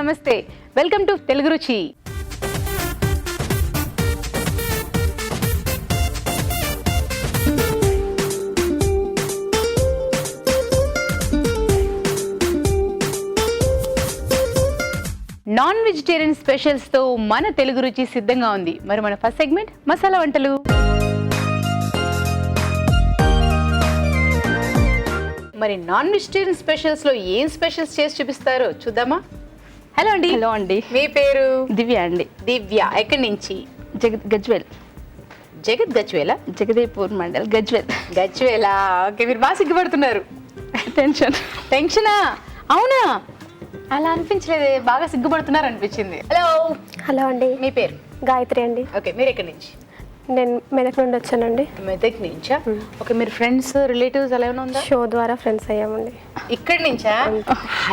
నమస్తే, welcome to Telugu రుచి. Non vegetarian specials తో మన తెలుగు రుచి సిద్ధంగా ఉంది. మరి మన ఫస్ట్ సెగ్మెంట్ మసాలా వంటలు. మరి నాన్ వెజిటేరియన్ స్పెషల్స్ లో ఏం స్పెషల్స్ చేసి చూపిస్తారో చూద్దామా? హలో అండి. హలో అండి. మీ పేరు? దివ్య అండి. దివ్య. ఎక్కడి నుంచి? గజ్వేల్. గజ్వేలా? జగదేపూర్ మండల్ గజ్వేల్. గజ్వేలా. ఓకే, మీరు బాగా సిగ్గుపడుతున్నారు. టెన్షనా? అవునా, అలా అనిపించలేదే, బాగా సిగ్గుపడుతున్నారు అనిపించింది. హలో అండి. మీ పేరు? గాయత్రి అండి. ఓకే, మీరు ఎక్కడి నుంచి? నేను మెదక్ నుండి వచ్చానండి. మెదక్ నుంచా? ఓకే, మీరు ఫ్రెండ్స్ రిలేటివ్స్ అలా ఏమైనా ఉందా? షో ద్వారా ఫ్రెండ్స్ అయ్యామండి. ఇక్కడి నుంచా?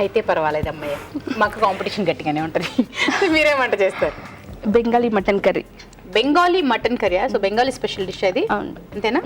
అయితే పర్వాలేదు అమ్మాయి, మాకు కాంపిటీషన్ గట్టిగానే ఉంటుంది. మీరేం వంట చేస్తారు? Bengali mutton curry. Bengali mutton curry. So Bengali special dish అది, అంతేనా?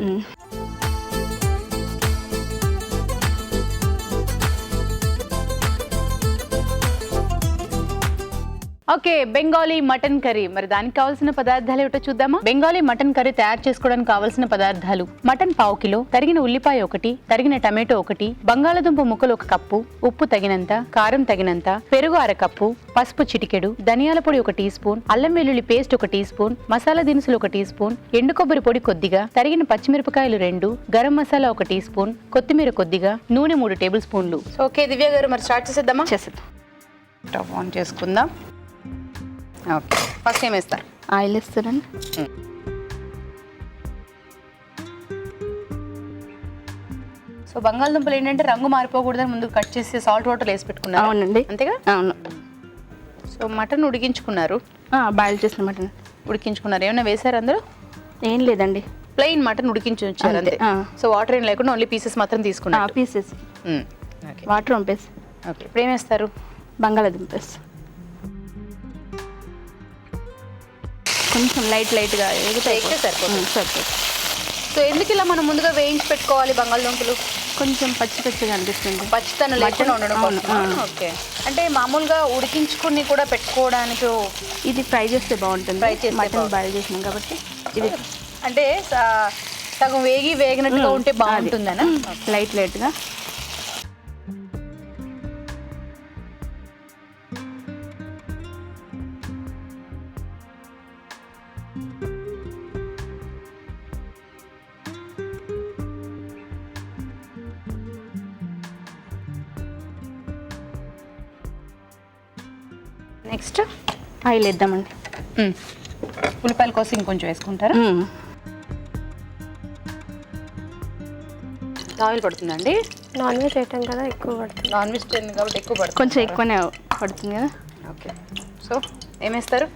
Okay, Bengali mutton curry. మరి దానికి కావాల్సిన పదార్థాలు ఏమిటో చూద్దామా? బెంగాలీ మటన్ కర్రీ తయారు చేసుకోవడానికి కావాల్సిన పదార్థాలు: మటన్ 1/2 కిలో, తరిగిన ఉల్లిపాయ 1, తరిగిన టమాటో 1, బంగాళదుంప ముక్కలు 1 కప్పు, ఉప్పు తగినంత, కారం తగినంత, పెరుగు 1/2 కప్పు, పసుపు చిటికెడు, ధనియాల పొడి 1 టీ స్పూన్, అల్లం వెల్లుల్లి పేస్ట్ 1 టీ స్పూన్, మసాలా దినుసులు 1 టీ స్పూన్, ఎండు కొబ్బరి పొడి కొద్దిగా, తరిగిన పచ్చిమిరపకాయలు 2, గరం మసాలా 1 టీ స్పూన్, కొత్తిమీర కొద్దిగా, నూనె 3 టేబుల్ స్పూన్లు. ఓకే దివ్య గారు, మరి స్టార్ట్ చేసేద్దామా? చేసేద్దాం. స్టవ్ ఆన్ చేసుకుందాం. ఓకే, ఫస్ట్ ఏం వేస్తారు? ఆయిల్ వేస్తారండి. సో బంగాళదుంపలు ఏంటంటే రంగు మారిపోకూడదని ముందు కట్ చేసి సాల్ట్ వాటర్ వేసి పెట్టుకున్నారు. అవునండి. అంతేగా? అవును. సో మటన్ ఉడికించుకున్నారు. బాయిల్ చేసిన మటన్ ఉడికించుకున్నారు. ఏమైనా వేసారు అందులో? ఏం లేదండి, ప్లెయిన్ మటన్ ఉడికించి ఉంచారు అంతే. సో వాటర్ ఏం లేకుండా ఓన్లీ పీసెస్ మాత్రం తీసుకున్నారు. Pieces water పంపేసి. ఓకే, ఇప్పుడు ఏం వేస్తారు? బంగాళదుంప వేసి కొంచెం లైట్గా ఎగితే సరిపోతుంది. సో ఎందుకు ఇలా మనం ముందుగా వేయించి పెట్టుకోవాలి బంగాళదుంపలు? కొంచెం పచ్చిగా అనిపిస్తుంది, పచ్చితనం లేకుండా ఉండడం కోసం. ఓకే, అంటే మామూలుగా ఉడికించుకుని కూడా పెట్టుకోవడానికి ఇది ఫ్రై చేస్తే బాగుంటుంది. ఫ్రై చేస్తే మటన్ బాయిల్ చేసినాం కాబట్టి ఇది అంటే సగం వేగినట్టుగా ఉంటే బాగుంటుందనా? లైట్గా. నెక్స్ట్ ఆయిల్ వేద్దామండి. ఉల్లిపాయల కోసం ఇంకొంచెం వేసుకుంటారా? ఆయిల్ పడుతుందండి. నాన్ వెజ్ ఐటమ్ కదా, ఎక్కువ పడుతుంది. నాన్ వెజ్ కాబట్టి ఎక్కువ పడుతుంది. కొంచెం ఎక్కువనే పడుతుంది కదా. ఓకే, సో ఏం వేస్తారు?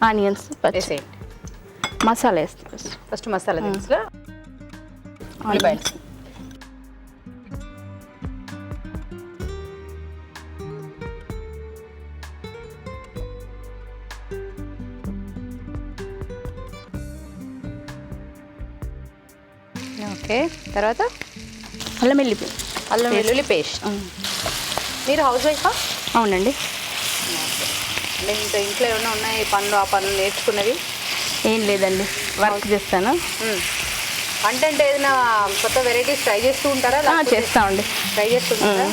ఆనియన్స్ వేసేయండి. మసాలా వేస్తాం ఫస్ట్. మసాలా దినుసులు, ఉల్లిపాయలు. ఓకే, తర్వాత అల్లం వెల్లుల్లి పేస్ట్. మీరు హౌస్ వైఫా? అవునండి. అంటే ఇంకా ఇంట్లో ఏమైనా ఉన్నాయి పనులు, ఆ పనులు నేర్చుకున్నవి? ఏం లేదండి, వర్క్ చేస్తాను. అంటే ఏదైనా కొత్త వెరైటీస్ ట్రై చేస్తూ ఉంటారా? చేస్తామండి. ట్రై చేస్తుంటారా?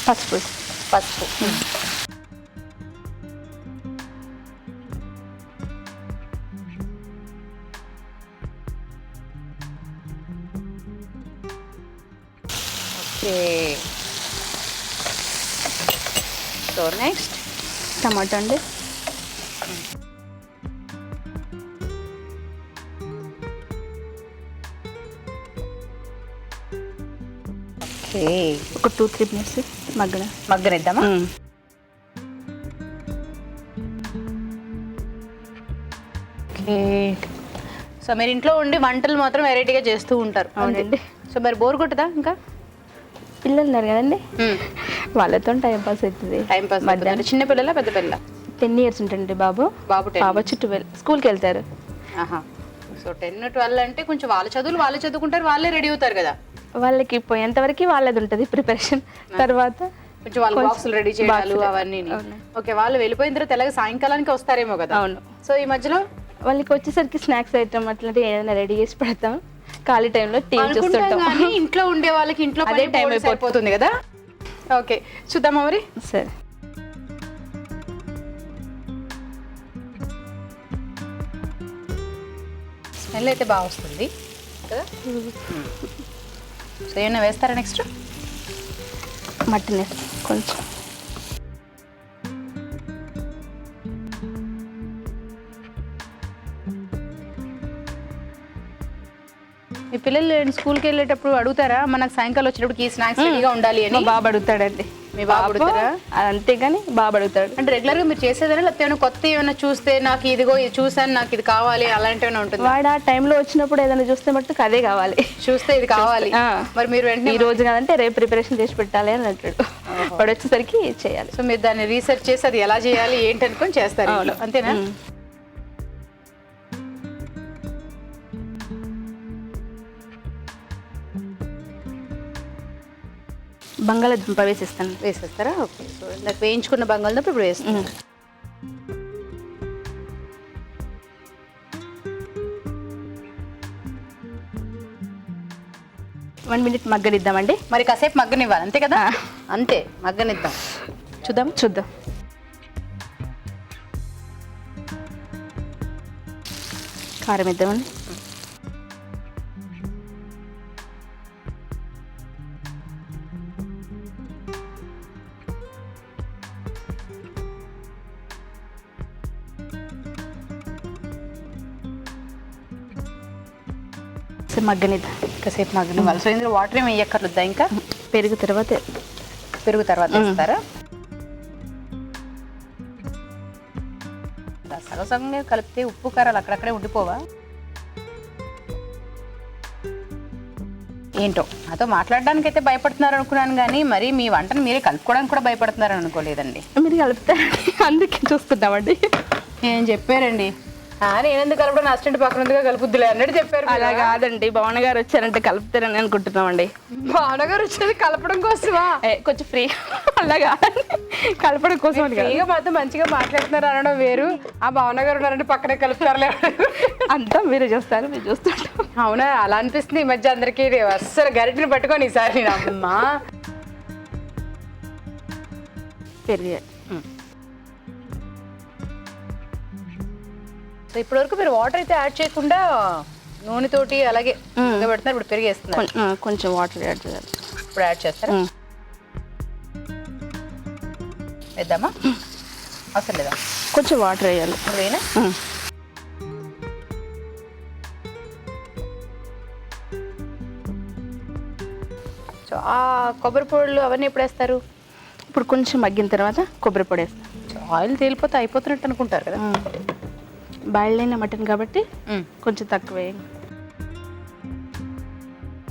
పసుపు. ఓకే, సో నెక్స్ట్ టమాటో అండి. ఓకే, ఒక 2-3 మినిట్స్ మగ్గనిద్దామా? ఓకే, సో మీరు ఇంట్లో ఉండి వంటలు మాత్రం వెరైటీగా చేస్తూ ఉంటారు. అవునండి. సో మరి బోర్ కొట్టదా? ఇంకా పిల్లలు ఉన్నారు కదండి, వాళ్ళతో టైం పాస్ అవుతుంది. టైం పాస్ మధ్యాహ్నం. చిన్న పిల్లల పెద్ద పిల్ల? 10 years ఉంటుంది బాబు. బాబు 12 స్కూల్కి వెళ్తారు. సో 10-12 అంటే కొంచెం వాళ్ళ చదువులు వాళ్ళే చదువుకుంటారు, వాళ్ళే రెడీ అవుతారు కదా. వాళ్ళకి పోయేంత వరకు వాళ్ళది ఉంటుంది ప్రిపరేషన్. తర్వాత కొంచెం వాళ్ళ బాక్సులు రెడీ చేయాలి అవన్నీ. ఓకే, వాళ్ళు వెళ్ళిపోయిన తర్వాత ఎలాగ సాయంకాలానికి వస్తారేమో కదా. అవును. సో ఈ మధ్యలో వాళ్ళకి వచ్చేసరికి స్నాక్స్ ఐటమ్ అట్లాంటివి ఏదైనా రెడీ చేసి పెడతాం. ఖాళీ టైంలో టీవీ అనుకుంటాం చూస్తుంటాం. కానీ ఇంట్లో ఉండే వాళ్ళకి ఇంట్లో అదే టైం అయిపోతుంది కదా. ఓకే, చూద్దామా మరి. సరే. స్మెల్ అయితే బాగా వస్తుంది కదా. సో ఏమైనా వేస్తారా నెక్స్ట్? మటన్ వేస్తాం కొంచెం. మీ పిల్లలు స్కూల్కి వెళ్ళేటప్పుడు అడుగుతారా మనకు సాయంకాలం వచ్చేటప్పుడు ఈ స్నాక్స్ రెడీగా ఉండాలి అని? మా బాబు అడుగుతాడండి. మీ బాబు అడుగుతారా? అంతేగాని బాబు అడుగుతాడు. అంటే రెగ్యులర్ గా మీరు చేసేదేనా, లేకపోతే ఏమైనా కొత్త ఏమైనా చూస్తే నాకు ఇదిగో ఇది చూసాను నాకు ఇది కావాలి అలాంటి ఏమైనా ఉంటుంది? వాడు ఆ టైంలో వచ్చినప్పుడు ఏదైనా చూస్తే మట్టుకు అదే కావాలి, చూస్తే ఇది కావాలి. మరి మీరు వెంటనే ఈ రోజు కాదంటే రేపు ప్రిపరేషన్ చేసి పెట్టాలి అని అంటాడు. వాడు వచ్చేసరికి చేయాలి. సో మీరు దాన్ని రీసెర్చ్ చేసి అది ఎలా చేయాలి ఏంటి అనుకొని చేస్తారు ఇంట్లో, అంతేనా? బంగాళాదుంప వేసేస్తాను. వేసేస్తారా? ఓకే. సో నాకు వేయించుకున్న బంగాళదుంప ఇప్పుడు వేస్తాను. 1 minute మగ్గనిద్దామండి. మరి కాసేపు మగ్గనివ్వాలి అంతే కదా? అంతే, మగ్గనిద్దాం. చూద్దాం. కారం ఇద్దామండి. మగ్గనిద్దాం, కాసేపు మగ్గనివ్వాలి. సో ఇందులో వాటర్ ఏమి వేయక్కర్లేదా? ఇంకా పెరుగు తర్వాత వేస్తారా? సగసంగా కలిపితే ఉప్పు కారాలు అక్కడక్కడే ఉండిపోవా? ఏంటో నాతో మాట్లాడడానికి అయితే భయపడుతున్నారు అనుకున్నాను, కానీ మరి మీ వంటను మీరే కలుపుకోవడానికి కూడా భయపడుతున్నారు అనుకోలేదండి. మీరు కలుపుతారండి, అందుకే చూస్తున్నామండి. ఏం చెప్పారండి? నేనెందుకు కలపడం, అసిస్టెంట్ పక్కన ఉందిగా కలుపుద్దులే అన్నట్టు చెప్పారు. అలా కాదండి, భవన గారు వచ్చారంటే కలుపుతారని అనుకుంటున్నామండి. భావన గారు వచ్చేది కలపడం కోసమా? కొంచెం ఫ్రీ అలా కాదండి, కలపడం కోసం. ఫ్రీగా మాతో మంచిగా మాట్లాడుతున్నారు అనడం వేరు, ఆ భావన గారు ఉన్నారంటే పక్కనే కలుపుతారులే అంతా మీరే చూస్తారు, మీరు చూస్తుంటాం. అవునా, అలా అనిపిస్తుంది ఈ మధ్య అందరికీ. అస్సలు గరిటిని పట్టుకొని ఈసారి అమ్మా పెరిగే. సో ఇప్పటి వరకు మీరు వాటర్ అయితే యాడ్ చేయకుండా నూనెతోటి అలాగే పెడుతున్నారు, ఇప్పుడు పెరిగేస్తున్నారు. కొంచెం వాటర్ యాడ్ చేయాలి. ఇప్పుడు యాడ్ చేస్తారా? వేద్దామా? అసలు లేదా, కొంచెం వాటర్ వేయాలి. వేనా? సో ఆ కొబ్బరి పొడులు అవన్నీ ఎప్పుడు వేస్తారు? ఇప్పుడు కొంచెం మగ్గిన తర్వాత కొబ్బరి పొడి వేస్తాం. ఆయిల్ తేలిపోతే అయిపోతున్నట్టు అనుకుంటారు కదా. బాయిల్డ్ అయిన మటన్ కాబట్టి కొంచెం తక్కువ వేయండి.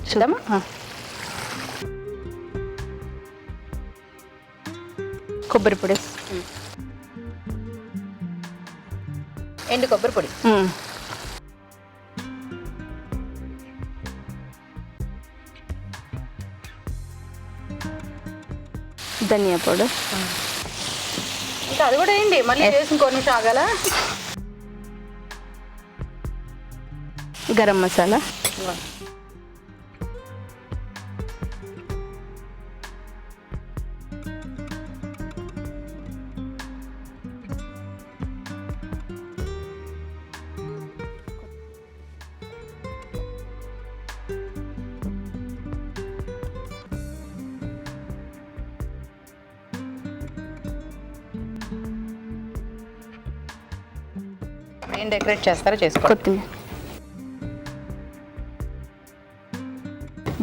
చూద్దామా? కొబ్బరి పొడి, ఎండు కొబ్బరి పొడి, ధనియా పౌడర్, ఇంకా అది కూడా వేయండి. మళ్ళీ చేసి ఇంకో నిమిషం ఆగాల. గరం మసాలా, ఏం డెకరేట్ చేస్తారో చేసుకోండి. కొత్తిమీర.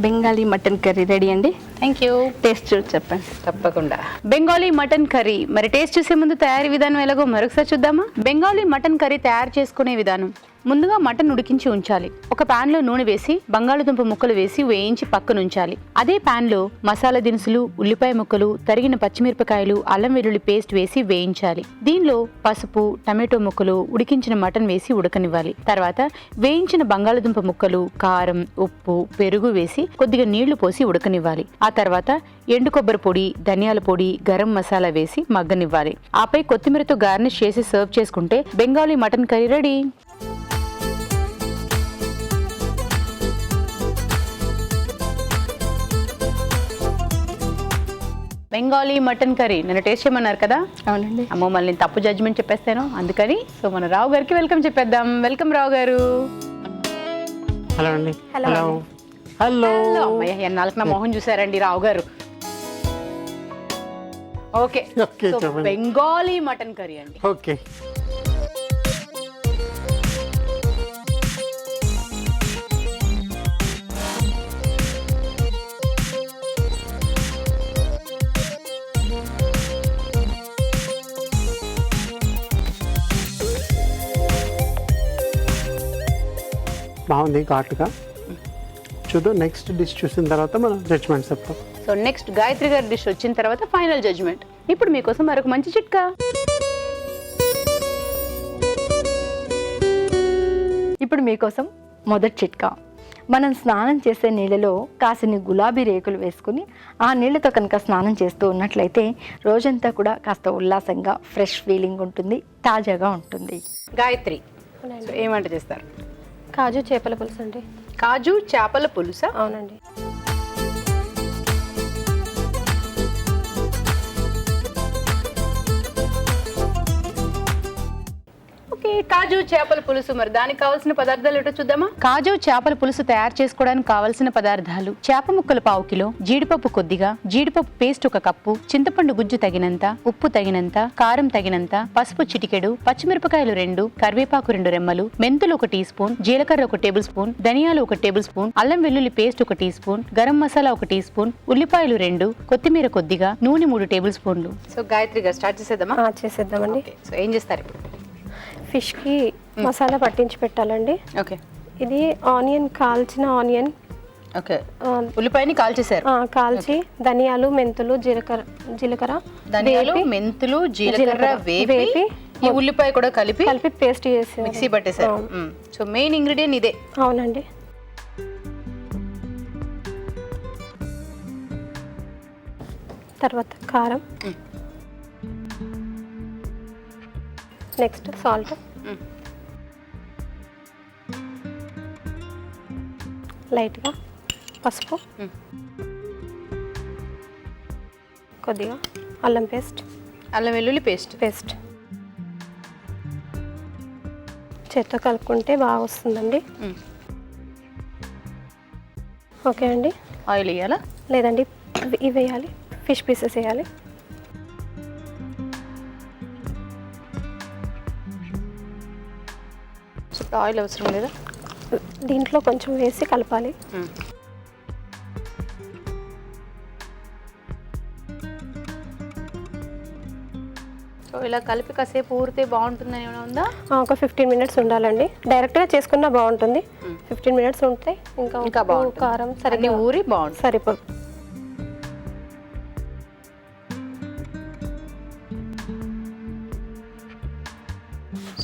బెంగాలీ మటన్ కర్రీ రెడీ అండి. Thank you. టేస్ట్ చూసి చెప్పండి. తప్పకుండా. Bengali mutton curry. మరి టేస్ట్ చూసే ముందు తయారీ విధానం ఎలాగో మరొకసారి చూద్దామా? బెంగాలీ మటన్ కర్రీ తయారు చేసుకునే విధానం. ముందుగా మటన్ ఉడికించి ఉంచాలి. ఒక పాన్ లో నూనె వేసి బంగాళదుంప ముక్కలు వేసి వేయించి పక్కన ఉంచాలి. అదే పాన్ లో మసాలా దినుసులు, ఉల్లిపాయ ముక్కలు, తరిగిన పచ్చిమిరపకాయలు, అల్లం వెల్లుల్లి పేస్ట్ వేసి వేయించాలి. దీనిలో పసుపు, టమాటో ముక్కలు, ఉడికించిన మటన్ వేసి ఉడకనివ్వాలి. తర్వాత వేయించిన బంగాళదుంప ముక్కలు, కారం, ఉప్పు, పెరుగు వేసి కొద్దిగా నీళ్లు పోసి ఉడకనివ్వాలి. ఆ తర్వాత ఎండు కొబ్బరి పొడి, ధనియాల పొడి, గరం మసాలా వేసి మగ్గనివ్వాలి. ఆపై కొత్తిమీరతో గార్నిష్ చేసి సర్వ్ చేసుకుంటే Bengali mutton curry ready. Bengali mutton curry నేను టేస్ట్ చేయమన్నారు కదా. అవునండి. అమ్మో మళ్ళీ తప్పు జడ్జిమెంట్ చెప్పేస్తాను, అందుకని సో మన రావు గారికి వెల్కమ్ చెప్పేద్దాం. వెల్కమ్ రావు గారు. హలో అండి. హలో. Hello hello. అమ్మయ్య ఎన్నాళ్ళకి నా మొహం చూసారండి రావు గారు. ఓకే, ఓకే, సో చెప్పండి. బెంగాలీ మటన్ కర్రీ అండి. ఓకే. బాగుంది ఘాటుగా. చూద్దాం, నెక్స్ట్ డిష్ చూసిన తర్వాత మనం జడ్జ్మెంట్ చెప్తాం. సో నెక్స్ట్ గాయత్రి గారి డిష్ వచ్చిన తర్వాత ఫైనల్ జడ్జ్మెంట్. ఇప్పుడు మీకోసం మరొక మంచి చిట్కా. ఇప్పుడు మీకోసం మొదటి చిట్కా. మనం స్నానం చేసే నీళ్ళలో కాసిని గులాబీ రేకులు వేసుకుని ఆ నీళ్ళతో కనుక స్నానం చేస్తూ ఉన్నట్లయితే రోజంతా కూడా కాస్త ఉల్లాసంగా ఫ్రెష్ ఫీలింగ్ ఉంటుంది, తాజాగా ఉంటుంది. గాయత్రి, సో ఏం వంట చేస్తారు? కాజు చేపల పులుసు అండి. కాజు చేపల పులుసా? అవునండి. ఓకే, కాజు చేపల పులుసు. మరి దానికి కావాల్సిన పదార్థాలు ఏంటో చూద్దామా. కాజు చేపల పులుసు తయారు చేసుకోవడానికి కావాల్సిన పదార్థాలు: చేప ముక్కలు 1/2 కిలో, జీడిపప్పు కొద్దిగా, జీడిపప్పు పేస్ట్ 1 కప్పు, చింతపండు గుజ్జు తగినంత, ఉప్పు తగినంత, కారం తగినంత, పసుపు చిటికెడు, పచ్చిమిరపకాయలు 2, కరివేపాకు 2 రెమ్మలు, మెంతులు 1 టీ స్పూన్, జీలకర్ర 1 టేబుల్ స్పూన్, ధనియాలు 1 టేబుల్ స్పూన్, అల్లం వెల్లుల్లి paste 1 teaspoon, garam masala 1 teaspoon, ఉల్లిపాయలు 2, కొత్తిమీర కొద్దిగా, నూనె 3 టేబుల్ స్పూన్లు. సో గాయత్రి గారు స్టార్ట్ చేసేద్దామా? చేసేద్దామండి. సో ఏం చేస్తారు ఇప్పుడు? ఫిష్కి మసాలా పట్టించి పెట్టాలండి. ఓకే. ఇది ఆనియన్, కాల్చిన ఆనియన్ ఓకే, ఉల్లిపాయని కాల్చేశారు. కాల్చి ధనియాలు, మెంతులు, జీలకర్ర ధనియాలు, వేపి, మెంతులు, జీలకర్ర వేపి వేపి, ఈ ఉల్లిపాయ కూడా కలిపి పేస్ట్ చేసి మిక్సీ పట్టేశారు. సో మెయిన్ ఇంగ్రీడియంట్ ఇదే. అవునండి. తర్వాత కారం, నెక్స్ట్ సాల్ట్, లైట్గా పసుపు, కొద్దిగా అల్లం పేస్ట్, అల్లం వెల్లుల్లి పేస్ట్. చేత్తో కలుపుకుంటే బాగా వస్తుందండి. ఓకే అండి. ఆయిల్ వేయాలా? లేదండి, ఇవి వేయాలి. ఫిష్ పీసెస్ వేయాలి. సో ఆయిల్ అవసరం లేదా? దీంట్లో కొంచెం వేసి కలపాలి. సో ఇలా కలిపి కాసేపు ఊరితే బాగుంటుందని ఏమైనా ఉందా? ఒక 15 మినిట్స్ ఉండాలండి. డైరెక్ట్గా చేసుకున్నా బాగుంటుంది. 15 మినిట్స్ ఉంటే ఇంకా ఇంకా ఉప్పు, బాగుంటుంది. కారం అన్ని సరిగ్గా ఊరి బాగుంటుంది. సరిపోదు.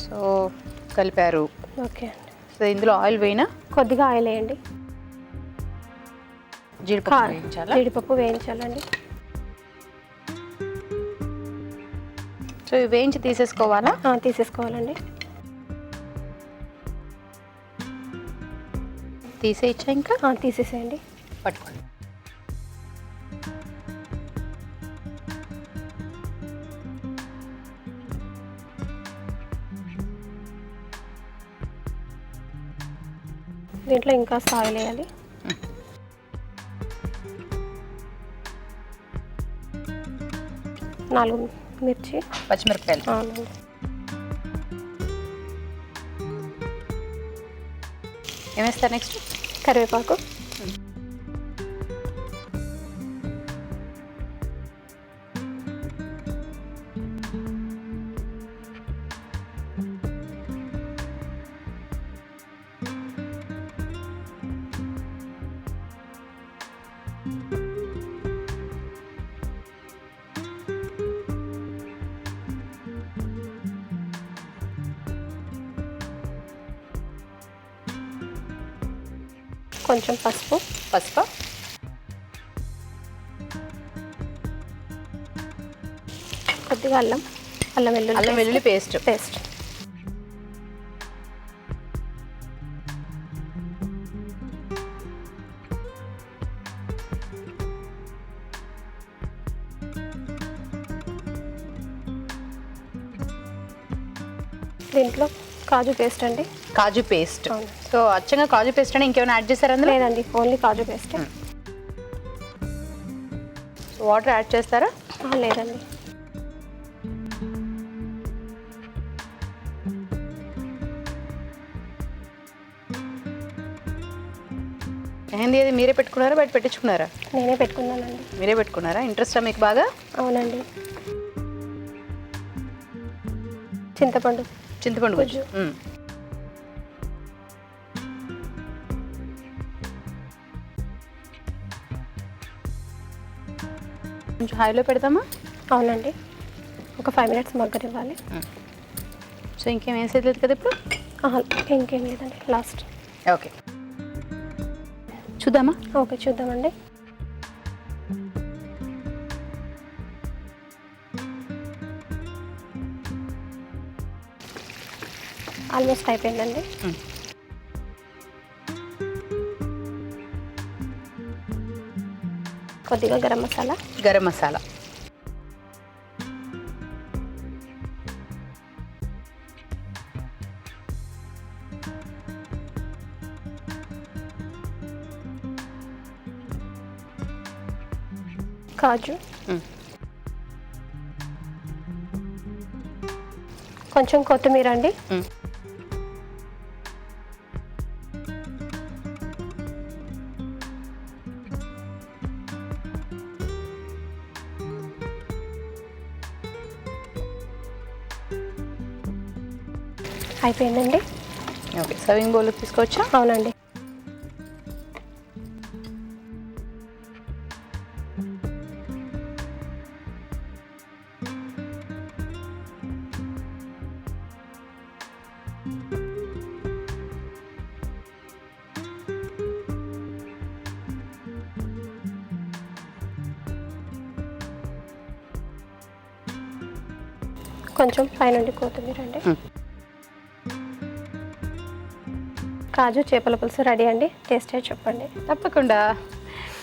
సో కలిపారు. ఓకే అండి. సో ఇందులో ఆయిల్ వేయినా? కొద్దిగా ఆయిల్ వేయండి. జీడిపప్పు వేయించాలా? జీడిపప్పు వేయించాలండి. సో ఇవి వేయించి తీసేసుకోవాలా? తీసేసుకోవాలండి. తీసేయచ్చా? ఇంకా తీసేసేయండి. పట్టుకోండి. దీంట్లో ఇంకా ఆయిల్ వేయాలి. నాలుగు మిర్చి, పచ్చిమిరపకాయలు. అవునండి. ఏమేస్తారు నెక్స్ట్? కరివేపాకు, కొంచెం పసుపు, కొద్దిగా అల్లం వెల్లుల్లి పేస్ట్. దీంట్లో కాజు పేస్ట్ అండి. కాజు పేస్ట్. అవును. సో అచ్చంగా కాజు పేస్ట్ అని ఇంకేమైనా యాడ్ చేశారు అందులో? లేదండి, ఓన్లీ కాజు పేస్ట్. వాటర్ యాడ్ చేస్తారా? లేదండి. మెహందీ అది మీరే పెట్టుకున్నారా, బయట పెట్టించుకున్నారా? నేనే పెట్టుకున్నానండి. మీరే పెట్టుకున్నారా? ఇంట్రెస్టా మీకు బాగా? అవునండి. చింతపండు గుజ్జు. కొంచెం హైలో పెడతామా? అవునండి, ఒక 5 minutes మగ్గనివ్వాలి. సో ఇంకేం వేసేది కదా ఇప్పుడు? ఇంకేం లేదండి, లాస్ట్. ఓకే, చూద్దామా? ఓకే, చూద్దామండి. ఆల్మోస్ట్ అయిపోయిందండి. కొద్దిగా గరం మసాలా. కాజు, కొంచెం కొత్తిమీర అండి. అయిపోయిందండి. ఓకే, సర్వింగ్ బౌల్ తీసుకోవచ్చా? అవునండి. కొంచెం పైనుండి కొత్తిమీర అండి. కాజు చేపల పులుసు రెడీ అండి. టేస్ట్ అయ్యి చెప్పండి. తప్పకుండా.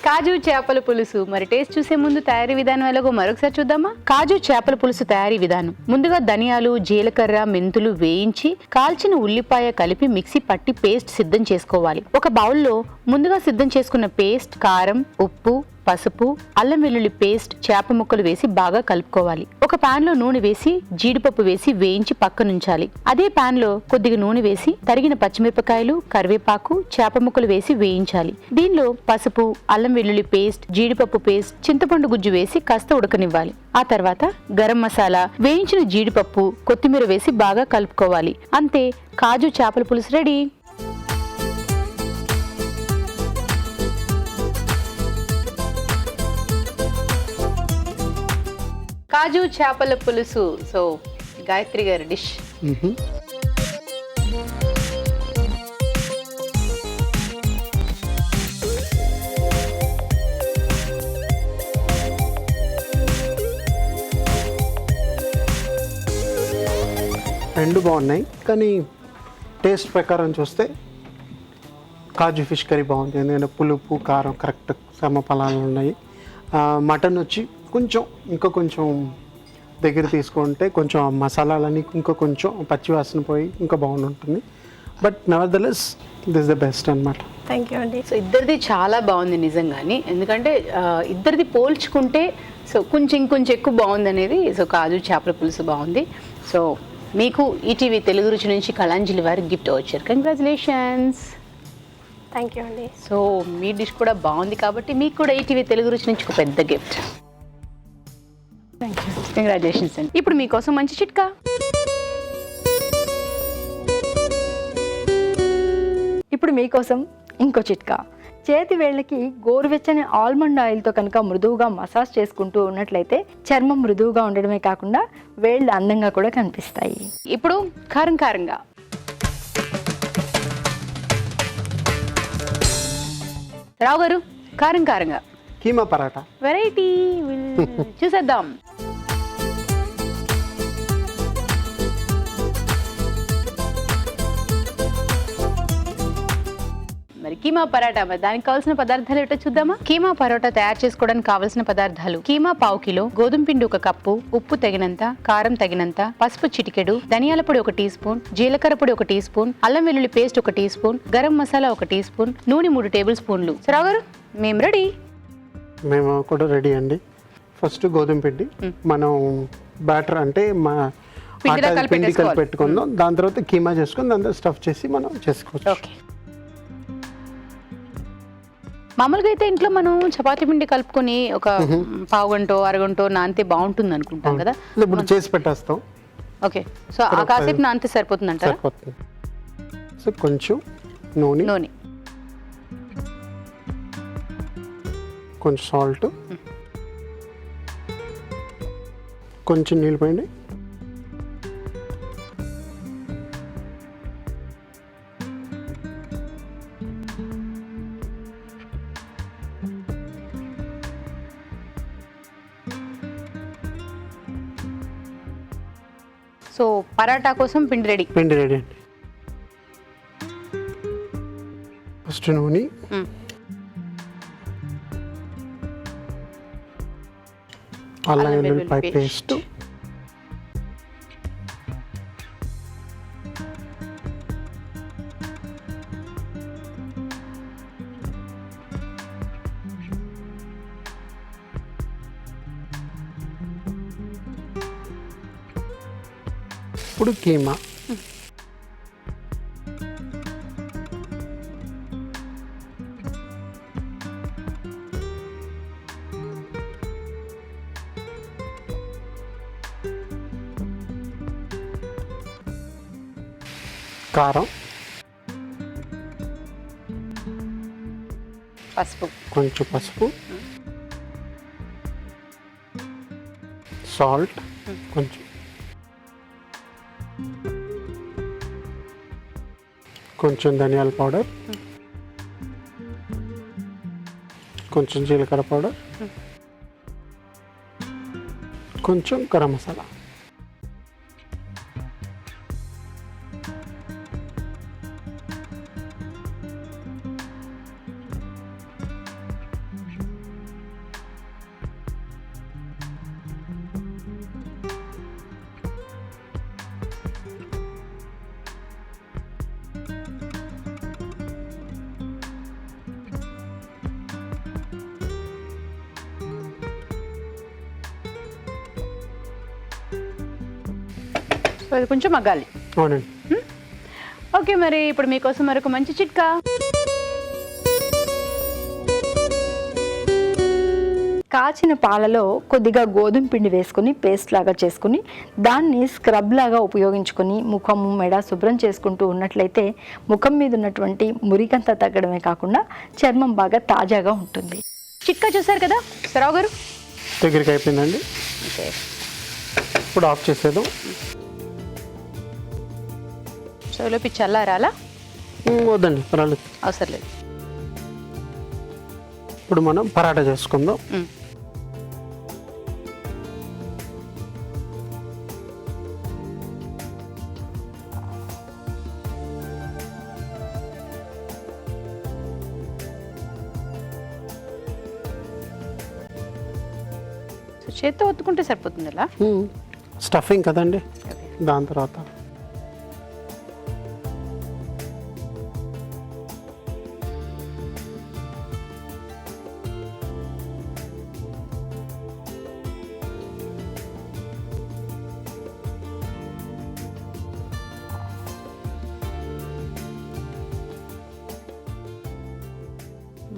కాజు చేపల పులుసు. మరి టేస్ట్ చూసే ముందు తయారీ విధానం ఎలాగో మరొకసారి చూద్దామా? కాజు చేపల పులుసు తయారీ విధానం. ముందుగా ధనియాలు, జీలకర్ర, మెంతులు వేయించి కాల్చిన ఉల్లిపాయ కలిపి మిక్సీ పట్టి పేస్ట్ సిద్ధం చేసుకోవాలి. ఒక బౌల్లో ముందుగా సిద్ధం చేసుకున్న పేస్ట్, కారం, ఉప్పు, పసుపు, అల్లం వెల్లుల్లి పేస్ట్, చేప ముక్కలు వేసి బాగా కలుపుకోవాలి. ఒక పాన్ లో నూనె వేసి జీడిపప్పు వేసి వేయించి పక్కనుంచాలి. అదే పాన్ లో కొద్దిగా నూనె వేసి తరిగిన పచ్చిమిరపకాయలు, కరివేపాకు, చేప ముక్కలు వేసి వేయించాలి. దీనిలో పసుపు, అల్లం వెల్లుల్లి పేస్ట్, జీడిపప్పు పేస్ట్, చింతపండు గుజ్జు వేసి కాస్త ఉడకనివ్వాలి. ఆ తర్వాత గరం మసాలా, వేయించిన జీడిపప్పు, కొత్తిమీర వేసి బాగా కలుపుకోవాలి. అంతే, కాజు చేపల పులుసు రెడీ. కాజు చేపల పులుసు. సో గాయత్రి గారి డిష్. రెండు బాగున్నాయి, కానీ టేస్ట్ ప్రకారం చూస్తే కాజు ఫిష్ కర్రీ బాగుంది. ఎందుకంటే పులుపు, కారం కరెక్ట్ సమపాలాలు ఉన్నాయి. మటన్ వచ్చి ఇంకా కొంచెం దగ్గర తీసుకుంటే కొంచెం మసాలాలని ఇంకా కొంచెం పచ్చివాసన పోయి ఇంకా బాగుంటుంది. But nevertheless this the best అన్నమాట. థ్యాంక్ యూ అండి. సో ఇద్దరిది చాలా బాగుంది నిజంగాని. ఎందుకంటే ఇద్దరిది పోల్చుకుంటే సో కొంచెం ఎక్కువ బాగుంది అనేది. సో కాజు చేపల పులుసు బాగుంది. సో మీకు ఈటీవీ తెలుగు రుచి నుంచి కళాంజలి వారి గిఫ్ట్ వచ్చారు. కంగ్రాచులేషన్స్. థ్యాంక్ యూ అండి. సో మీ డిష్ కూడా బాగుంది కాబట్టి మీకు కూడా ఈటీవీ తెలుగు రుచి నుంచి ఒక పెద్ద గిఫ్ట్. థ్యాంక్ యూ, కంగ్రాచులేషన్స్ అండి. ఇప్పుడు మీకోసం మంచి చిట్కా. ఇప్పుడు మీకోసం ఇంకో చిట్కా. చేతి వేళ్ళకి గోరువెచ్చని ఆల్మండ్ ఆయిల్తో కనుక మృదువుగా మసాజ్ చేసుకుంటూ ఉన్నట్లయితే చర్మం మృదువుగా ఉండడమే కాకుండా వేళ్ళు అందంగా కూడా కనిపిస్తాయి. ఇప్పుడు కారం కారంగా రావు గారు, కారం కారంగా కీమా పరాటా. వెరైటీ చూసేద్దాం. మరి కీమా పరాటా, మరి దానికి కావాల్సిన పదార్థాలు ఏటో చూద్దామా. కీమా పరోటా తయారు చేసుకోవడానికి కావాల్సిన పదార్థాలు: కీమా పావు కిలో, గోధుమ పిండి 1 కప్పు, ఉప్పు తగినంత, కారం తగినంత, పసుపు చిటికెడు, ధనియాల పొడి 1 టీ స్పూన్, జీలకర్ర పొడి 1 టీ స్పూన్, అల్లం వెల్లుల్లి paste 1 teaspoon, garam masala 1 teaspoon, నూనె 3 టేబుల్ స్పూన్లు. రావు గారు, మేము రెడీ. మేము కూడా రెడీ అండి. ఫస్ట్ గోధుమ పిండి మనం బ్యాటర్ అంటే పిండిలో పిండి కలిపి పెట్టుకుందాం. దాని తర్వాత కీమా చేసుకుని దాని తర్వాత స్టఫ్ చేసి మనం చేసుకోవచ్చు. ఓకే. మామూలుగా అయితే ఇంట్లో మనం చపాతీ పిండి కలుపుకొని ఒక పావు గంట అరగంట నానితే బాగుంటుంది అనుకుంటాం కదా. ఇప్పుడు చేసి పెట్టేస్తాం. ఓకే, సో ఆ కాసేపు నానితే సరిపోతుంది అంటారా? సరిపోతుంది. సో కొంచెం నూనె, కొంచెం సాల్ట్, కొంచెం నీళ్ళు పోయండి. సో పరాటా కోసం పిండి రెడీ. పిండి రెడీ అండి. ఫస్ట్ నూనె, అల్లం వెల్లుల్లిపాయ పేస్ట్, ఇప్పుడు కీమా, కారం, పసుపు, కొంచెం పసుపు, సాల్ట్ కొంచెం, కొంచెం ధనియాల పౌడర్, కొంచెం జీలకర్ర పౌడర్, కొంచెం గరం మసాలా. అది కొంచెం మగ్గాలి. అవునండి. ఓకే, మరి ఇప్పుడు మీకోసం మరొక మంచి చిట్కా. కాచిన పాలలో కొద్దిగా గోధుమ పిండి వేసుకుని పేస్ట్ లాగా చేసుకుని దాన్ని స్క్రబ్ లాగా ఉపయోగించుకొని ముఖము మెడ శుభ్రం చేసుకుంటూ ఉన్నట్లయితే ముఖం మీద ఉన్నటువంటి మురికంతా తగ్గడమే కాకుండా చర్మం బాగా తాజాగా ఉంటుంది. చిట్కా చూసారు కదా రావు గారు. దగ్గరికి అయిపోయిందండి. ఓకే, ఇప్పుడు ఆఫ్ చేసేద్దాం. చెవిలోకి చల్లారాలా? వద్దండి, పర్వాలేదు, అవసరం లేదు. ఇప్పుడు మనం పరాటా చేసుకుందాం. చేత్తో ఒత్తుకుంటే సరిపోతుంది ఇలా. స్టఫింగ్ కదండి, దాని తర్వాత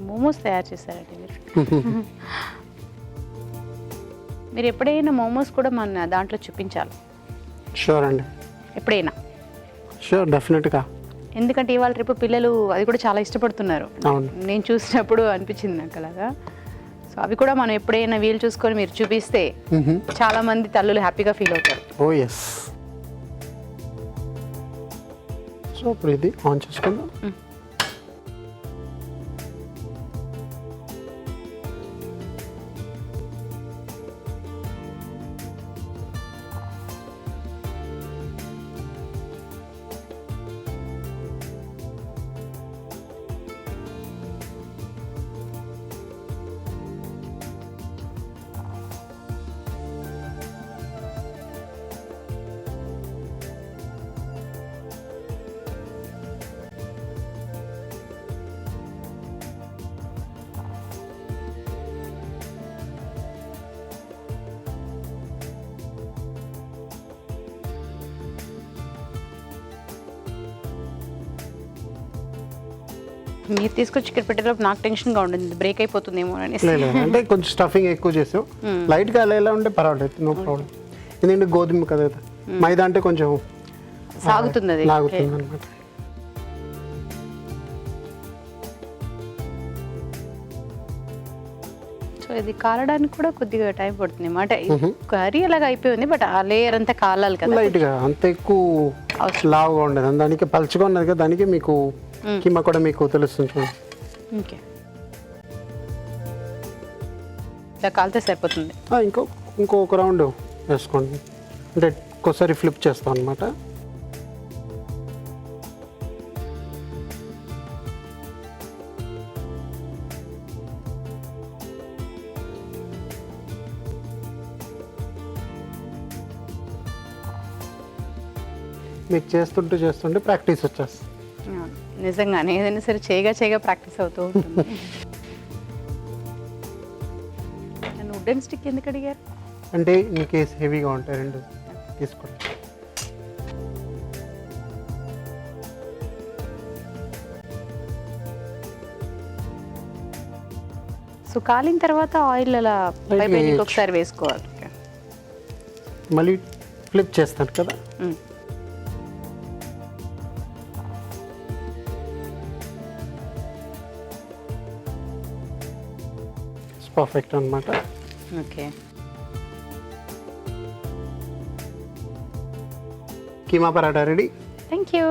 మోమోస్ తయారు చేశారండి మీరు. మీరు ఎప్పుడైనా మోమోస్ కూడా మన దాంట్లో చూపించాలి. షూర్ అండి, ఎప్పుడైనా. షూర్, డెఫినెట్గా. ఎందుకంటే ఇవాళ రేపు పిల్లలు అది కూడా చాలా ఇష్టపడుతున్నారు. అవును. నేను చూసినప్పుడు అనిపించింది నాకు అలాగా. సో అవి కూడా మనం ఎప్పుడైనా వీలు చూసుకొని మీరు చూపిస్తే చాలా మంది తల్లులు హ్యాపీగా ఫీల్ అవుతారు. ఓ ఎస్. సో ఇప్పుడు ఇది ఆన్ చేసుకుందాం. మీరు తీసుకొచ్చి ఇక్కడ పెట్టేటప్పుడు నాకు టెన్షన్గా ఉండింది, బ్రేక్ అయిపోతుందేమో అని. లేదు అంటే కొంచెం స్టఫింగ్ ఎక్కువ చేసావు, లైట్గా అలా ఎలా ఉంటే పర్వాలేదు, నో ప్రాబ్లం. ఎందుకంటే గోధుమ కదా, మైదా అంటే కొంచెం సాగుతుంది అది, లాగుతుంది అనమాట. సో ఇది కాలడానికి కూడా కొద్దిగా టైం పడుతుంది అన్నమాట. కర్రీ అలాగా అయిపోయింది, బట్ ఆ లేయర్ అంతా కాలాలి కదా. లైట్గా అంత ఎక్కువ లావుగా ఉండదు, దానికి పలుచగా ఉన్నది కదా, దానికి మీకు కీమా కూడా మీకు తెలుస్తుంది చూడండి. ఓకే, ఇలా కాలితే సరిపోతుంది. ఇంకొక రౌండ్ వేసుకోండి, అంటే ఒక్కోసారి ఫ్లిప్ చేస్తాం అనమాట. మీకు చేస్తుంటే ప్రాక్టీస్ వచ్చేస్తుంది. నిజంగానే ఏదైనా సరే చేయగా ప్రాక్టీస్ అవుతూ ఉంటుంది. నన్ను వుడెన్ స్టిక్ ఎందుకు అడిగారు? అంటే ఇన్ కేస్ హెవీగా ఉంటాయి రెండు తీసుకోండి. సో కాలిన తర్వాత ఆయిల్ అలా పైపైన ఒకసారి వేసుకోవాలి. మళ్ళీ ఫ్లిప్ చేస్తాను కదా. పర్ఫెక్ట్ అన్నమాట. Okay, keema paratha ready. Thank you.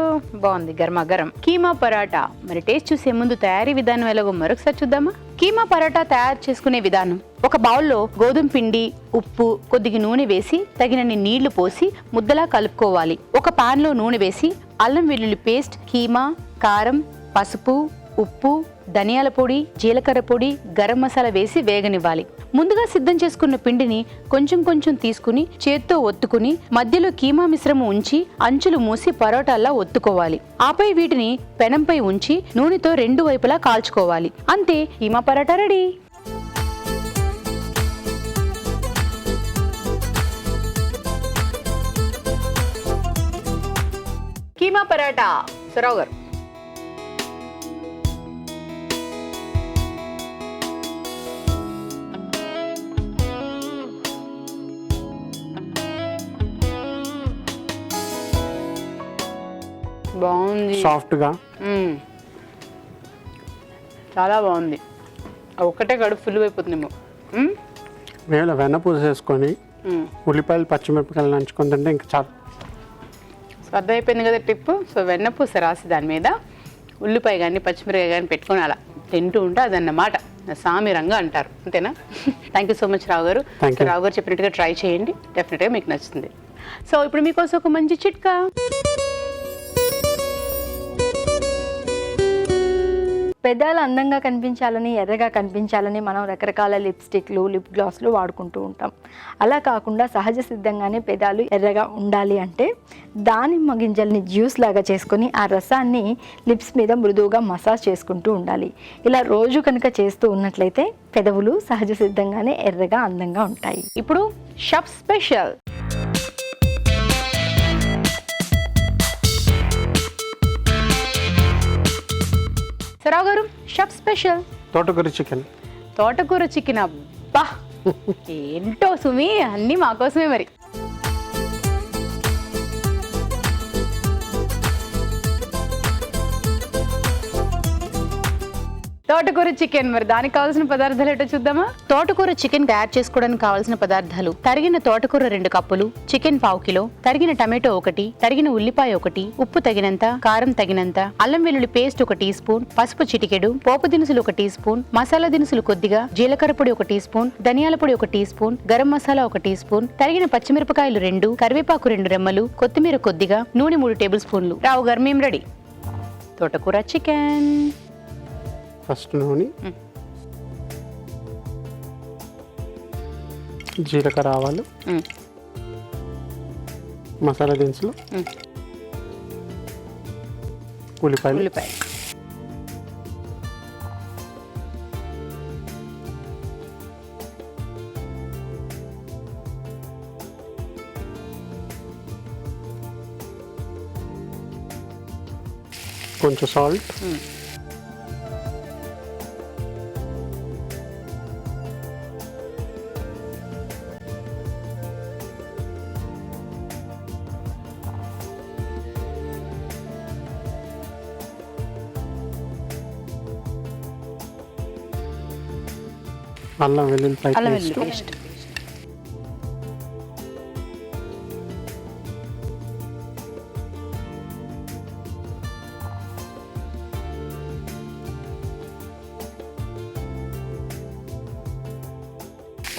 బాగుంది, గర్మా గరం కీమా పరాటా. మరి టేస్ట్ చూసే ముందు తయారీ విధానం ఎలాగో మరొకసారి చూద్దామా? కీమా పరాటా తయారు చేసుకునే విధానం: ఒక బౌల్లో గోధుమ పిండి, ఉప్పు, కొద్దిగా నూనె వేసి తగినన్ని నీళ్లు పోసి ముద్దలా కలుపుకోవాలి. ఒక పాన్ లో నూనె వేసి అల్లం వెల్లుల్లి పేస్ట్, కీమా, కారం, పసుపు, ఉప్పు, ధనియాల పొడి, జీలకర్ర పొడి, గరం మసాలా వేసి వేగనివ్వాలి. ముందుగా సిద్ధం చేసుకున్న పిండిని కొంచెం కొంచెం తీసుకుని చేత్తో ఒత్తుకుని మధ్యలో కీమా మిశ్రమం ఉంచి అంచులు మూసి పరోటాల్లా ఒత్తుకోవాలి. ఆపై వీటిని పెనంపై ఉంచి నూనెతో రెండు వైపులా కాల్చుకోవాలి. అంతే, కీమా పరోటా రెడీ. కీమా పరోటా సురావు గారు. బాగుంది, సాఫ్ట్గా, చాలా బాగుంది. ఒక్కటే కడుపు ఫుల్ అయిపోతుందేమో. వేళ వెన్నపూస వేసుకొని ఉల్లిపాయలు పచ్చిమిరపకాయలు నంచుకొని తింటే ఇంకా చాలా అర్థం అయిపోయింది కదా టిప్. సో వెన్నపూస రాసి దాని మీద ఉల్లిపాయ కానీ పచ్చిమిరపకాయ కానీ పెట్టుకొని అలా తింటూ ఉంటే అదన్నమాట సామిరంగా అంటారు, అంతేనా? థ్యాంక్ యూ సో మచ్ రావు గారు. రావు గారు చెప్పినట్టుగా ట్రై చేయండి, డెఫినెట్గా మీకు నచ్చుతుంది. సో ఇప్పుడు మీకోసం ఒక మంచి చిట్కా. పెదాలు అందంగా కనిపించాలని, ఎర్రగా కనిపించాలని మనం రకరకాల లిప్స్టిక్లు, లిప్ గ్లాస్లు వాడుకుంటూ ఉంటాం. అలా కాకుండా సహజ సిద్ధంగానే పెదాలు ఎర్రగా ఉండాలి అంటే దానిమ్మ గింజల్ని జ్యూస్ లాగా చేసుకొని ఆ రసాన్ని లిప్స్ మీద మృదువుగా మసాజ్ చేసుకుంటూ ఉండాలి. ఇలా రోజు కనుక చేస్తూ ఉన్నట్లయితే పెదవులు సహజ సిద్ధంగానే ఎర్రగా అందంగా ఉంటాయి. ఇప్పుడు shop special. Rao garu, shop special తోటకూర చికెన్. తోటకూర చికెన్, అబ్బా ఏంటో సుమి, అన్నీ మాకోసమే మరి. తోటకూర చికెన్, మరి దానికి కావాల్సిన పదార్థాలు ఏంటో చూద్దామా. తోటకూర చికెన్ తయారు చేసుకోవడానికి కావాల్సిన పదార్థాలు: తరిగిన తోటకూర 2 కప్పులు, చికెన్ 1/2 కిలో, తరిగిన టమాటో 1, తరిగిన ఉల్లిపాయ 1, ఉప్పు తగినంత, కారం తగినంత, అల్లం వెల్లుల్లి పేస్ట్ 1 టీ స్పూన్, పసుపు చిటికెడు, పోపు దినుసులు 1 టీ స్పూన్, మసాలా దినుసులు కొద్దిగా, జీలకర్ర పొడి 1 టీ స్పూన్, ధనియాల పొడి 1 teaspoon, garam masala 1 teaspoon, తరిగిన పచ్చిమిరపకాయలు 2, కరివేపాకు 2 రెమ్మలు, కొత్తిమీర కొద్దిగా, నూనె 3 టేబుల్ స్పూన్లు. రావు గారు, మేము రెడీ. తోటకూర చికెన్. ఫస్ట్ నూనె, జీలకర్ర, ఆవాలు, మసాలా దినుసులు, ఉల్లిపాయలు, కొంచెం సాల్ట్, అల్లం వెల్లుల్లిపాయ పేస్ట్,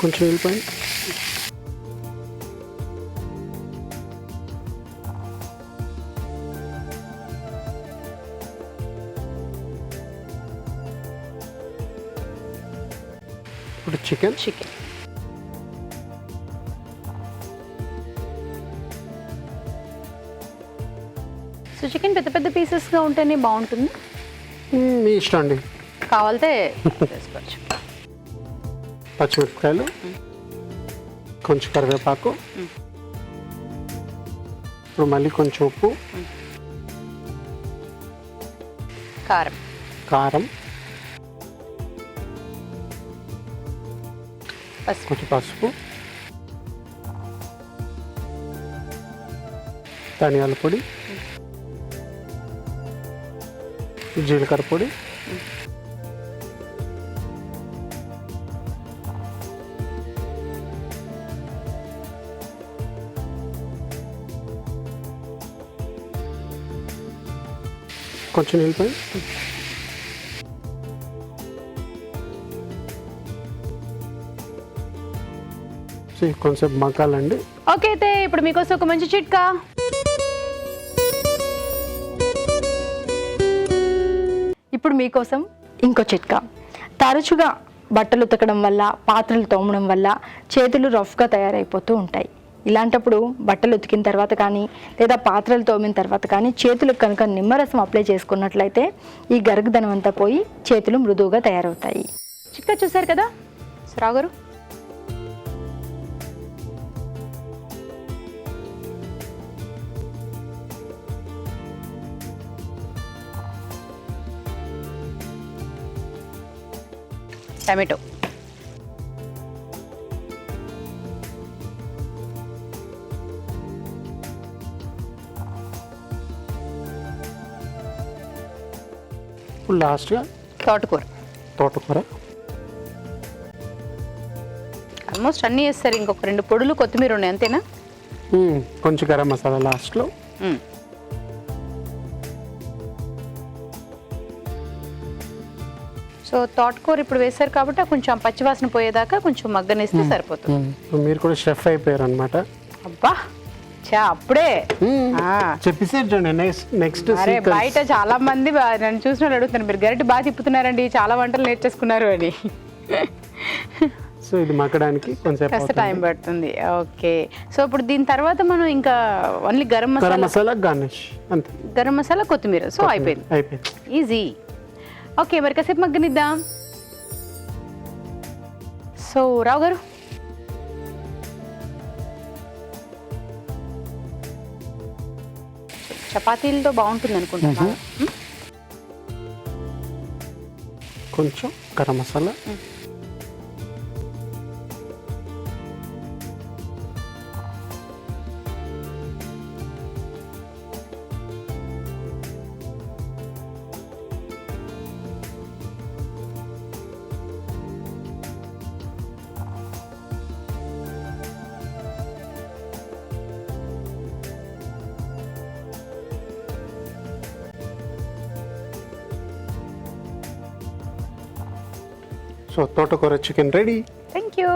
కొంచెం వెళ్ళిపోయి ఇప్పుడు చికెన్ సో చికెన్ పెద్ద పెద్ద పీసెస్గా ఉంటేనే బాగుంటుంది, మీ ఇష్టం అండి. కావాలితే చేసుకోవచ్చు. పచ్చిమిరపకాయలు, కొంచెం కరివేపాకు, ఇప్పుడు మళ్ళీ కొంచెం ఉప్పు, కారం, కొంచెం పసుపు, ధనియాల పొడి, జీలకర్ర పొడి, కొంచెం వెళ్ళిపోయి కొంచెం మగ్గాలండి. ఓకే, అయితే ఇప్పుడు మీకోసం ఒక మంచి చిట్కా. ఇప్పుడు మీకోసం ఇంకో చిట్కా. తరచుగా బట్టలు ఉతకడం వల్ల, పాత్రలు తోమడం వల్ల చేతులు రఫ్గా తయారైపోతూ ఉంటాయి. ఇలాంటప్పుడు బట్టలు ఉతికిన తర్వాత కానీ లేదా పాత్రలు తోమిన తర్వాత కానీ చేతులకు కనుక నిమ్మరసం అప్లై చేసుకున్నట్లయితే ఈ గరుకుదనం అంతా పోయి చేతులు మృదువుగా తయారవుతాయి. చిట్కా చూసారు కదా రావు గారు. టమాటో, ఇప్పుడు లాస్ట్గా తోటకూర. ఆల్మోస్ట్ అన్నీ వేస్తారు, ఇంకొక 2 పొడులు కొత్తిమీర ఉన్నాయి, అంతేనా? కొంచెం గరం మసాలా లాస్ట్లో. సో తోటకూర ఇప్పుడు వేశారు కాబట్టి కొంచెం పచ్చివాసన పోయేదాకా కొంచెం మగ్గనిస్తే సరిపోతుంది. మీరు కూడా షెఫ్ అయిపోయారు అనమాట. అబ్బా అప్పుడే చెప్పేసి నెక్స్ట్ బయట చాలా మంది నన్ను చూసిన వాళ్ళు అడుగుతున్నారు, మీరు గరిటె బాగా తిప్పుతున్నారండి, చాలా వంటలు నేర్చేసుకున్నారు అని. సో ఇది మగ్గడానికి కొంచెం టైం పడుతుంది. ఓకే, సో ఇప్పుడు దీని తర్వాత మనం ఇంకా ఓన్లీ గరం మసాలా, గార్నిష్ అంతే. గరం మసాలా, కొత్తిమీర, సో అయిపోయింది. ఈజీ. ఓకే, మరి కాసేపు మగ్గనిద్దాం. సో రావు గారు, చపాతీలతో బాగుంటుంది అనుకుంటున్నా. కొంచెం గరం మసాలా, సో తోటకూర చికెన్ రెడీ. Thank you.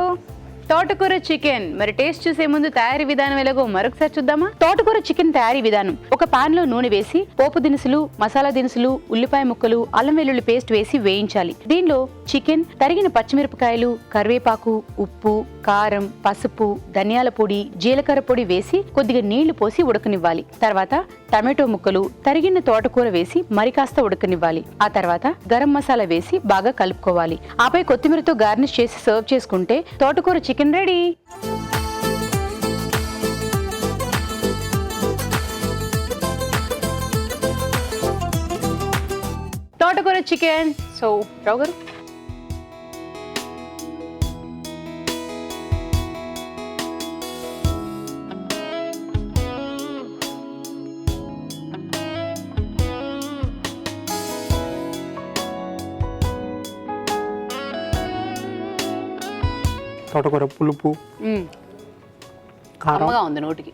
తోటకూర చికెన్ మరి టేస్ట్ చూసే ముందు తయారీ విధానం ఎలాగో మరొకసారి చూద్దామా. తోటకూర చికెన్ తయారీ విధానం: ఒక పాన్ లో నూనె వేసి పోపు దినుసులు, మసాలా దినుసులు, ఉల్లిపాయ ముక్కలు, అల్లం వెల్లుల్లి పేస్ట్ వేసి వేయించాలి. దీనిలో చికెన్, తరిగిన పచ్చిమిరపకాయలు, కరివేపాకు, ఉప్పు, కారం, పసుపు, ధనియాల పొడి, జీలకర్ర పొడి వేసి కొద్దిగా నీళ్లు పోసి ఉడకనివ్వాలి. తర్వాత టమాటో ముక్కలు, తరిగిన తోటకూర వేసి మరి కాస్త ఉడకనివ్వాలి. ఆ తర్వాత గరం మసాలా వేసి బాగా కలుపుకోవాలి. ఆపై కొత్తిమీరతో గార్నిష్ చేసి సర్వ్ చేసుకుంటే తోటకూర చికెన్ రెడీ. తోటకూర చికెన్. సో రావు గారు, తోటకూర పులుపు, కారం అమ్మగా ఉంది నోటికి.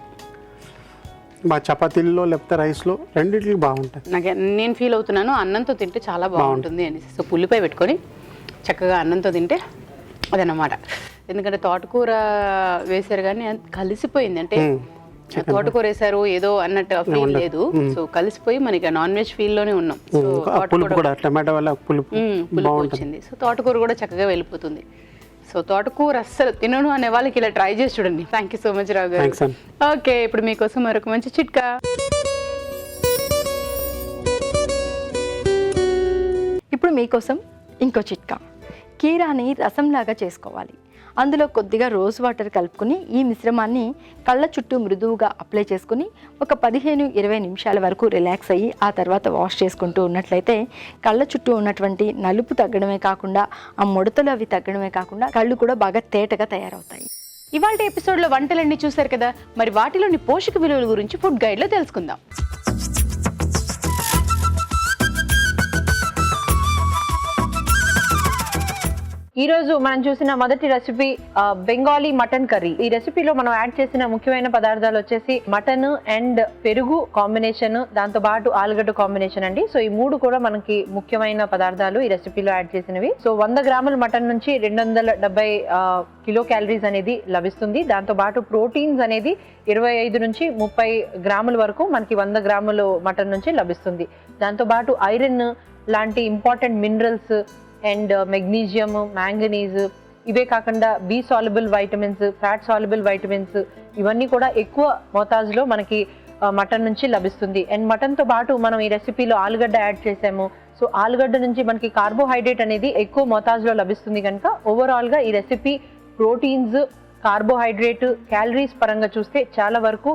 మా చపాతీల్లో లేకపోతే రైస్లో రెండింటికి బాగుంటుంది. నేను ఫీల్ అవుతున్నాను అన్నంతో తింటే చాలా బాగుంటుంది అనేసి. సో పుల్లిపై పెట్టుకొని చక్కగా అన్నంతో తింటే అదన్నమాట. ఎందుకంటే తోటకూర వేసారు కానీ కలిసిపోయింది. అంటే తోటకూర వేసారు ఏదో అన్నట్టు ఫీల్ లేదు. సో కలిసిపోయి మనకి నాన్ వెజ్ ఫీల్ లోనే ఉన్నాం. సో పులుపు కూడా టమాటో వల్ల పులుపు వచ్చింది. సో తోటకూర కూడా చక్కగా వెళ్ళిపోతుంది. సో తోటకూర అస్సలు తినను అనే వాళ్ళకి ఇలా ట్రై చేసి చూడండి. థ్యాంక్ యూ సో మచ్ రావు గారు. ఓకే, ఇప్పుడు మీకోసం మరొక మంచి చిట్కా. ఇప్పుడు మీకోసం ఇంకో చిట్కా. కీరాని రసంలాగా చేసుకోవాలి. అందులో కొద్దిగా రోజ్ వాటర్ కలుపుకొని ఈ మిశ్రమాన్ని కళ్ళ చుట్టూ మృదువుగా అప్లై చేసుకుని ఒక 15-20 నిమిషాల వరకు రిలాక్స్ అయ్యి ఆ తర్వాత వాష్ చేసుకుంటూ ఉన్నట్లయితే కళ్ళ చుట్టూ ఉన్నటువంటి నలుపు తగ్గడమే కాకుండా ఆ ముడతలు అవి తగ్గడమే కాకుండా కళ్ళు కూడా బాగా తేటగా తయారవుతాయి. ఇవాళ ఎపిసోడ్లో వంటలన్నీ చూశారు కదా, మరి వాటిలోని పోషక విలువల గురించి ఫుడ్ గైడ్లో తెలుసుకుందాం. ఈ రోజు మనం చూసిన మొదటి రెసిపీ బెంగాలీ మటన్ కర్రీ. ఈ రెసిపీలో మనం యాడ్ చేసిన ముఖ్యమైన పదార్థాలు వచ్చేసి మటన్ అండ్ పెరుగు కాంబినేషన్, దాంతో పాటు ఆలుగడ్డ కాంబినేషన్ అండి. సో ఈ మూడు కూడా మనకి ముఖ్యమైన పదార్థాలు ఈ రెసిపీలో యాడ్ చేసినవి. సో 100 గ్రాముల మటన్ నుంచి 270 కిలో క్యాలరీస్ అనేది లభిస్తుంది. దాంతో పాటు ప్రోటీన్స్ అనేది 25 నుంచి 30 గ్రాముల వరకు మనకి 100 గ్రాములు మటన్ నుంచి లభిస్తుంది. దాంతో పాటు ఐరన్ లాంటి important minerals and magnesium, manganese, ఇవే కాకుండా B soluble vitamins, fat soluble vitamins, ఇవన్నీ కూడా ఎక్కువ మోతాజులో మనకి మటన్ నుంచి లభిస్తుంది. అండ్ మటన్తో పాటు మనం ఈ రెసిపీలో ఆలుగడ్డ యాడ్ చేసాము. సో ఆలుగడ్డ నుంచి మనకి కార్బోహైడ్రేట్ అనేది ఎక్కువ మోతాజులో లభిస్తుంది కనుక ఓవరాల్గా ఈ రెసిపీ ప్రోటీన్స్, కార్బోహైడ్రేట్, క్యాలరీస్ పరంగా చూస్తే చాలా వరకు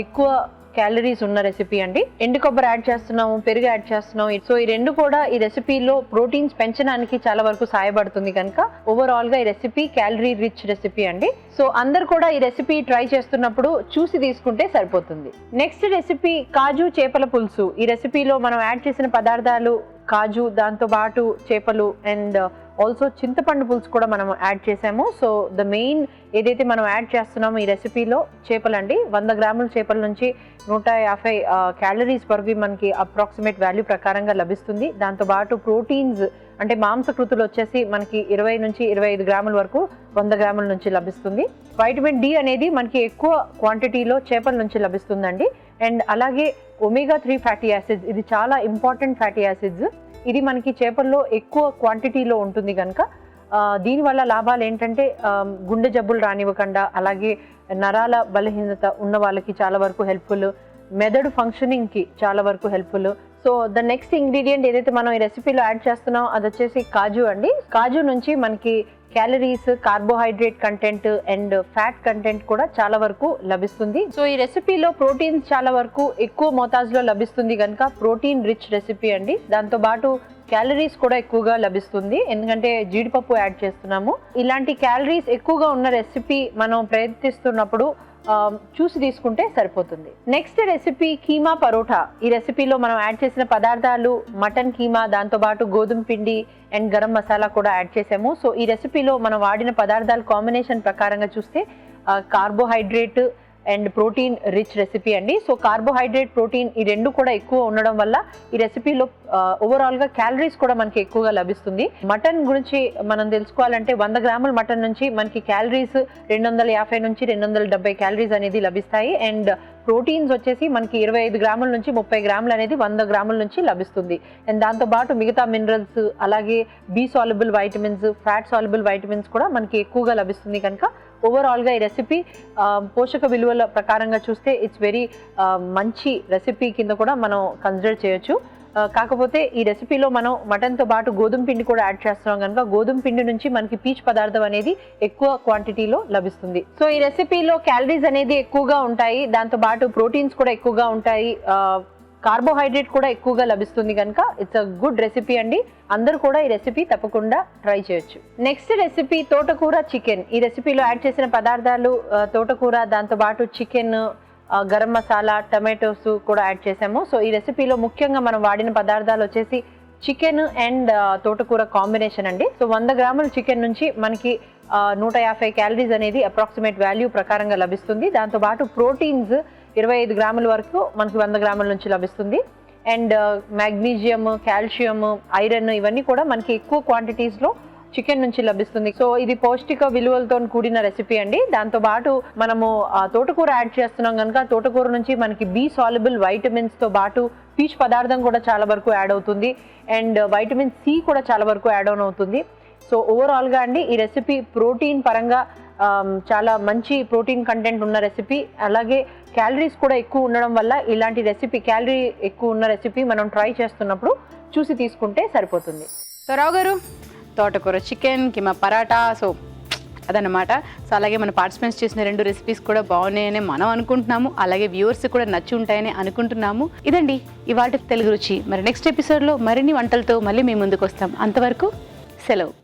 ఎక్కువ క్యాలరీస్ ఉన్న రెసిపీ అండి. ఎండు కొబ్బరి యాడ్ చేస్తున్నాము, పెరుగు యాడ్ చేస్తున్నాం. సో ఈ రెండు కూడా ఈ రెసిపీలో ప్రోటీన్స్ పెంచడానికి చాలా వరకు సహాయపడుతుంది కనుక ఓవరాల్ గా ఈ రెసిపీ క్యాలరీ రిచ్ రెసిపీ అండి. సో అందరు కూడా ఈ రెసిపీ ట్రై చేస్తున్నప్పుడు చూసి తీసుకుంటే సరిపోతుంది. నెక్స్ట్ రెసిపీ కాజు చేపల పులుసు. ఈ రెసిపీలో మనం యాడ్ చేసిన పదార్థాలు కాజు, దాంతో పాటు చేపలు అండ్ ఆల్సో చింతపండు పులుసు కూడా మనం యాడ్ చేసాము. సో ద మెయిన్ ఏదైతే మనం యాడ్ చేస్తున్నామో ఈ రెసిపీలో చేపలు అండి. 100 గ్రాముల చేపల నుంచి 150 క్యాలరీస్ వరకు మనకి అప్రాక్సిమేట్ వాల్యూ ప్రకారంగా లభిస్తుంది. దాంతో పాటు ప్రోటీన్స్ అంటే మాంసకృతులు వచ్చేసి మనకి 20 నుంచి 25 గ్రాముల వరకు 100 గ్రాముల నుంచి లభిస్తుంది. వైటమిన్ డి అనేది మనకి ఎక్కువ క్వాంటిటీలో చేపల నుంచి లభిస్తుందండి. అండ్ అలాగే ఒమేగా 3 ఫ్యాటీ యాసిడ్స్, ఇది చాలా ఇంపార్టెంట్ ఫ్యాటీ యాసిడ్స్. ఇది మనకి చేపల్లో ఎక్కువ క్వాంటిటీలో ఉంటుంది కనుక దీనివల్ల లాభాలు ఏంటంటే గుండె జబ్బులు రానివ్వకుండా, అలాగే నరాల బలహీనత ఉన్న వాళ్ళకి చాలా వరకు హెల్ప్ఫుల్, మెదడు ఫంక్షనింగ్కి చాలా వరకు helpful. So the next ingredient ఏదైతే మనం ఈ రెసిపీలో యాడ్ చేస్తున్నాం అది వచ్చేసి కాజు అండి. కాజు నుంచి మనకి calories, carbohydrate content and fat content కూడా చాలా వరకు లభిస్తుంది. సో ఈ రెసిపీలో ప్రోటీన్స్ చాలా వరకు ఎక్కువ మోతాజులో లభిస్తుంది కనుక ప్రోటీన్ రిచ్ రెసిపీ అండి. దాంతో పాటు క్యాలరీస్ కూడా ఎక్కువగా లభిస్తుంది ఎందుకంటే జీడిపప్పు యాడ్ చేస్తున్నాము. ఇలాంటి క్యాలరీస్ ఎక్కువగా ఉన్న రెసిపీ మనం ప్రయత్నిస్తున్నప్పుడు చూసి తీసుకుంటే సరిపోతుంది. Next recipe keema paratha. ఈ రెసిపీలో మనం యాడ్ చేసిన పదార్థాలు మటన్ కీమా, దాంతో పాటు గోధుమ పిండి అండ్ గరం మసాలా కూడా యాడ్ చేసాము. సో ఈ రెసిపీలో మనం వాడిన పదార్థాల కాంబినేషన్ ప్రకారంగా చూస్తే carbohydrate, and protein rich recipe అండి. సో కార్బోహైడ్రేట్, ప్రోటీన్ ఈ రెండు కూడా ఎక్కువ ఉండడం వల్ల ఈ రెసిపీలో ఓవరాల్గా క్యాలరీస్ కూడా మనకి ఎక్కువగా లభిస్తుంది. మటన్ గురించి మనం తెలుసుకోవాలంటే 100 గ్రాముల మటన్ నుంచి మనకి క్యాలరీస్ 250 నుంచి 270 క్యాలరీస్ అనేది లభిస్తాయి. అండ్ ప్రోటీన్స్ వచ్చేసి మనకి 25 గ్రాముల నుంచి 30 గ్రాములు అనేది 100 గ్రాముల నుంచి లభిస్తుంది. అండ్ దాంతోపాటు మిగతా మినరల్స్, అలాగే B soluble vitamins, fat soluble vitamins కూడా మనకి ఎక్కువగా లభిస్తుంది. కనుక ఓవరాల్గా ఈ రెసిపీ పోషక విలువల ప్రకారంగా చూస్తే ఇట్స్ వెరీ మంచి రెసిపీ కింద కూడా మనం కన్సిడర్ చేయొచ్చు. కాకపోతే ఈ రెసిపీలో మనం మటన్తో పాటు గోధుమ పిండి కూడా యాడ్ చేస్తున్నాం కనుక గోధుమ పిండి నుంచి మనకి పీచు పదార్థం అనేది ఎక్కువ క్వాంటిటీలో లభిస్తుంది. సో ఈ రెసిపీలో క్యాలరీస్ అనేది ఎక్కువగా ఉంటాయి, దాంతో పాటు ప్రోటీన్స్ కూడా ఎక్కువగా ఉంటాయి, కార్బోహైడ్రేట్ కూడా ఎక్కువగా లభిస్తుంది. కనుక ఇట్స్ అ గుడ్ రెసిపీ అండి. అందరూ కూడా ఈ రెసిపీ తప్పకుండా ట్రై చేయొచ్చు. నెక్స్ట్ రెసిపీ తోటకూర చికెన్. ఈ రెసిపీలో యాడ్ చేసిన పదార్థాలు తోటకూర, దాంతో పాటు చికెన్, గరం మసాలా, టమాటోస్ కూడా యాడ్ చేసాము. సో ఈ రెసిపీలో ముఖ్యంగా మనం వాడిన పదార్థాలు వచ్చేసి చికెన్ అండ్ తోటకూర కాంబినేషన్ అండి. సో 100 గ్రాముల చికెన్ నుంచి మనకి 150 క్యాలరీస్ అనేది అప్రాక్సిమేట్ వాల్యూ ప్రకారంగా లభిస్తుంది. దాంతోపాటు ప్రోటీన్స్ 25 గ్రాముల వరకు మనకి 100 గ్రాముల నుంచి లభిస్తుంది. అండ్ మ్యాగ్నీషియం, కాల్షియం, ఐరన్ ఇవన్నీ కూడా మనకి ఎక్కువ క్వాంటిటీస్లో చికెన్ నుంచి లభిస్తుంది. సో ఇది పౌష్టిక విలువలతో కూడిన రెసిపీ అండి. దాంతో పాటు మనము తోటకూర యాడ్ చేస్తున్నాం కనుక తోటకూర నుంచి మనకి బి సాల్యుబుల్ వైటమిన్స్ తో పాటు పీచు పదార్థం కూడా చాలా వరకు యాడ్ అవుతుంది. అండ్ వైటమిన్ సి కూడా చాలా వరకు యాడ్ ఆన్ అవుతుంది. సో ఓవరాల్గా అండి ఈ రెసిపీ ప్రోటీన్ పరంగా చాలా మంచి ప్రోటీన్ కంటెంట్ ఉన్న రెసిపీ, అలాగే క్యాలరీస్ కూడా ఎక్కువ ఉండడం వల్ల ఇలాంటి రెసిపీ, క్యాలరీ ఎక్కువ ఉన్న రెసిపీ మనం ట్రై చేస్తున్నప్పుడు చూసి తీసుకుంటే సరిపోతుంది. సో రావు గారు, తోటకూర చికెన్, కిమా పరాటా, సో అదనమాట. సో అలాగే మన పార్టిసిపెంట్స్ చేసిన 2 రెసిపీస్ కూడా బాగున్నాయని మనం అనుకుంటున్నాము, అలాగే వ్యూవర్స్ కూడా నచ్చి ఉంటాయని అనుకుంటున్నాము. ఇదండి ఇవాళ తెలుగు రుచి. మరి నెక్స్ట్ ఎపిసోడ్లో మరిన్ని వంటలతో మళ్ళీ మీ ముందుకు వస్తాం. అంతవరకు సెలవు.